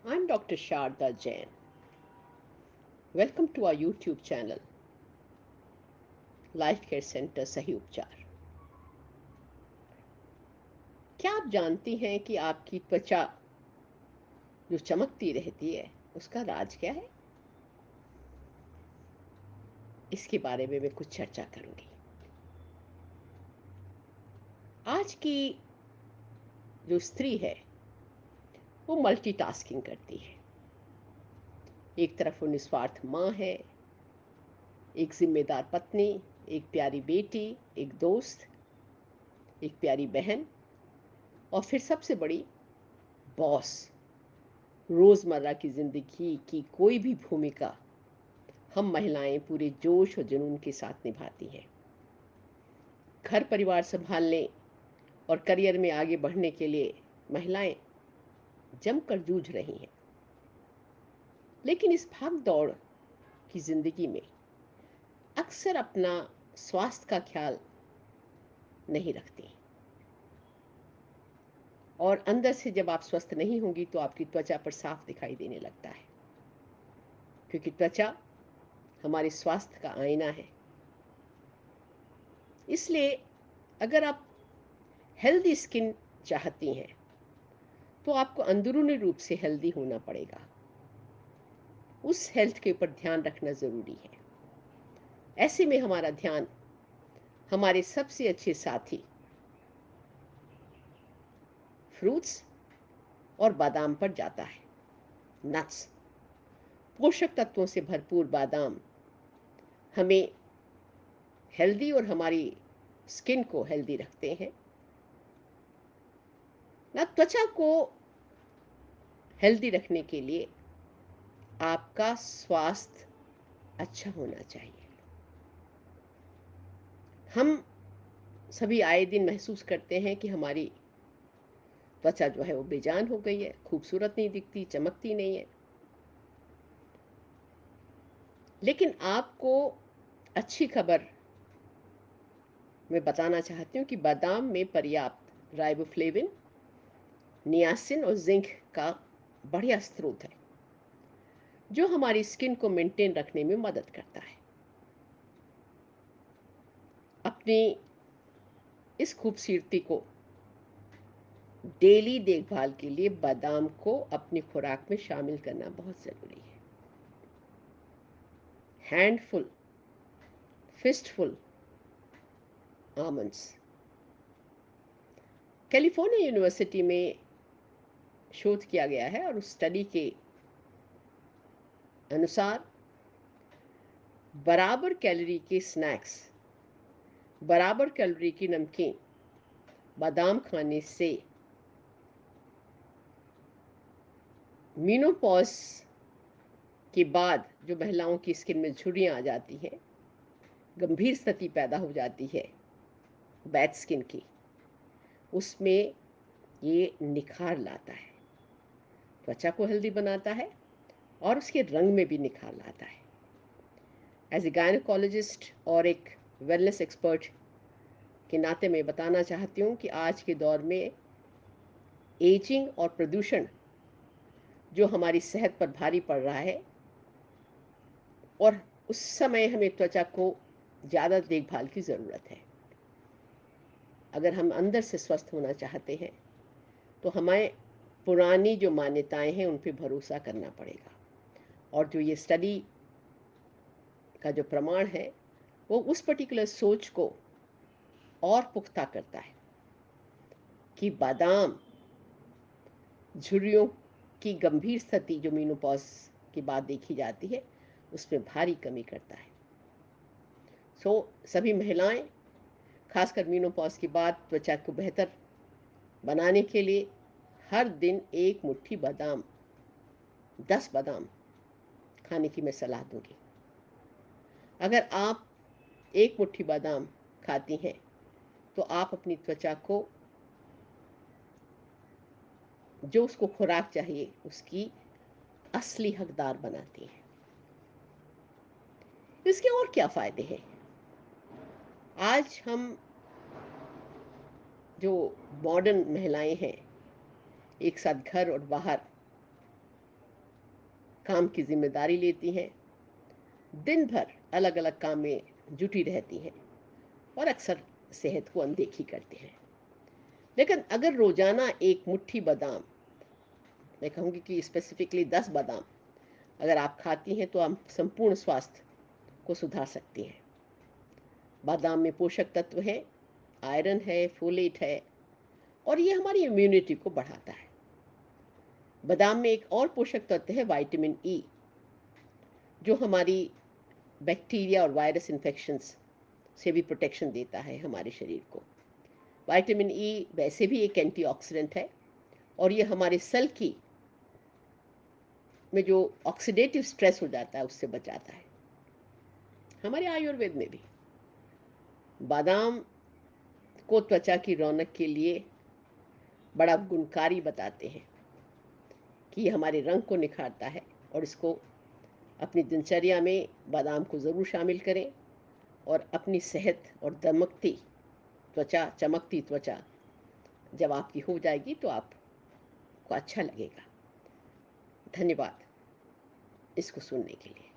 I'm Dr. Sharda Jain. Welcome to our YouTube channel, life care centre सही उपचार। क्या आप जानती हैं कि आपकी त्वचा जो चमकती रहती है उसका राज क्या है? इसके बारे में मैं कुछ चर्चा करूंगी। आज की जो स्त्री है वो मल्टीटास्किंग करती है। एक तरफ वो निस्वार्थ माँ है, एक जिम्मेदार पत्नी, एक प्यारी बेटी, एक दोस्त, एक प्यारी बहन और फिर सबसे बड़ी बॉस। रोज़मर्रा की ज़िंदगी की कोई भी भूमिका हम महिलाएं पूरे जोश और जुनून के साथ निभाती हैं। घर परिवार संभालने और करियर में आगे बढ़ने के लिए महिलाएं जमकर जूझ रही हैं। लेकिन इस भाग दौड़ की ज़िंदगी में अक्सर अपना स्वास्थ्य का ख्याल नहीं रखती, और अंदर से जब आप स्वस्थ नहीं होंगी तो आपकी त्वचा पर साफ दिखाई देने लगता है, क्योंकि त्वचा हमारे स्वास्थ्य का आईना है। इसलिए अगर आप हेल्दी स्किन चाहती हैं तो आपको अंदरूनी रूप से हेल्दी होना पड़ेगा। उस हेल्थ के ऊपर ध्यान रखना ज़रूरी है। ऐसे में हमारा ध्यान हमारे सबसे अच्छे साथी फ्रूट्स और बादाम पर जाता है। नट्स, पोषक तत्वों से भरपूर बादाम हमें हेल्दी और हमारी स्किन को हेल्दी रखते हैं। ना त्वचा को हेल्दी रखने के लिए आपका स्वास्थ्य अच्छा होना चाहिए। हम सभी आए दिन महसूस करते हैं कि हमारी त्वचा जो है वो बेजान हो गई है, खूबसूरत नहीं दिखती, चमकती नहीं है। लेकिन आपको अच्छी खबर मैं बताना चाहती हूँ कि बादाम में पर्याप्त राइबोफ्लेविन, नियासिन और जिंक का बढ़िया स्रोत है, जो हमारी स्किन को मेंटेन रखने में मदद करता है। अपनी इस खूबसूरती को डेली देखभाल के लिए बादाम को अपनी खुराक में शामिल करना बहुत ज़रूरी है। Handful, fistful almonds. California university में शोध किया गया है और उस स्टडी के अनुसार बराबर कैलोरी के स्नैक्स, बराबर कैलोरी की नमकीन बादाम खाने से मीनोपॉज के बाद जो महिलाओं की स्किन में झुर्रियाँ आ जाती हैं, गंभीर स्थिति पैदा हो जाती है बैड स्किन की, उसमें ये निखार लाता है, त्वचा को हेल्दी बनाता है और उसके रंग में भी निखार लाता है। एज ए गायनोकोलॉजिस्ट और एक वेलनेस एक्सपर्ट के नाते मैं बताना चाहती हूँ कि आज के दौर में एजिंग और प्रदूषण जो हमारी सेहत पर भारी पड़ रहा है, और उस समय हमें त्वचा को ज़्यादा देखभाल की ज़रूरत है। अगर हम अंदर से स्वस्थ होना चाहते हैं तो हमें पुरानी जो मान्यताएं हैं उन पर भरोसा करना पड़ेगा। और जो ये स्टडी का जो प्रमाण है वो उस पर्टिकुलर सोच को और पुख्ता करता है कि बादाम झुर्रियों की गंभीर स्थिति जो मीनोपॉज के बाद देखी जाती है उसमें भारी कमी करता है। सभी महिलाएं, खासकर मीनोपॉज के बाद त्वचा को बेहतर बनाने के लिए हर दिन एक मुट्ठी बादाम, 10 बादाम खाने की मैं सलाह दूंगी। अगर आप एक मुट्ठी बादाम खाती हैं तो आप अपनी त्वचा को जो उसको खुराक चाहिए उसकी असली हकदार बनाती हैं। इसके और क्या फ़ायदे हैं? आज हम जो मॉडर्न महिलाएं हैं, एक साथ घर और बाहर काम की जिम्मेदारी लेती हैं, दिन भर अलग अलग काम में जुटी रहती हैं और अक्सर सेहत को अनदेखी करते हैं। लेकिन अगर रोजाना एक मुट्ठी बादाम, मैं कहूँगी कि स्पेसिफिकली 10 बादाम अगर आप खाती हैं तो आप संपूर्ण स्वास्थ्य को सुधार सकती हैं। बादाम में पोषक तत्व हैं, आयरन है, फोलेट है और ये हमारी इम्यूनिटी को बढ़ाता है। बादाम में एक और पोषक तत्व है विटामिन ई, जो हमारी बैक्टीरिया और वायरस इन्फेक्शंस से भी प्रोटेक्शन देता है हमारे शरीर को। विटामिन ई वैसे भी एक एंटीऑक्सीडेंट है और ये हमारे सेल की में जो ऑक्सीडेटिव स्ट्रेस हो जाता है उससे बचाता है। हमारे आयुर्वेद में भी बादाम को त्वचा की रौनक के लिए बड़ा गुणकारी बताते हैं कि ये हमारे रंग को निखारता है और इसको अपनी दिनचर्या में बादाम को ज़रूर शामिल करें और अपनी सेहत और दमकती त्वचा, चमकती त्वचा जब आपकी हो जाएगी तो आपको अच्छा लगेगा। धन्यवाद इसको सुनने के लिए।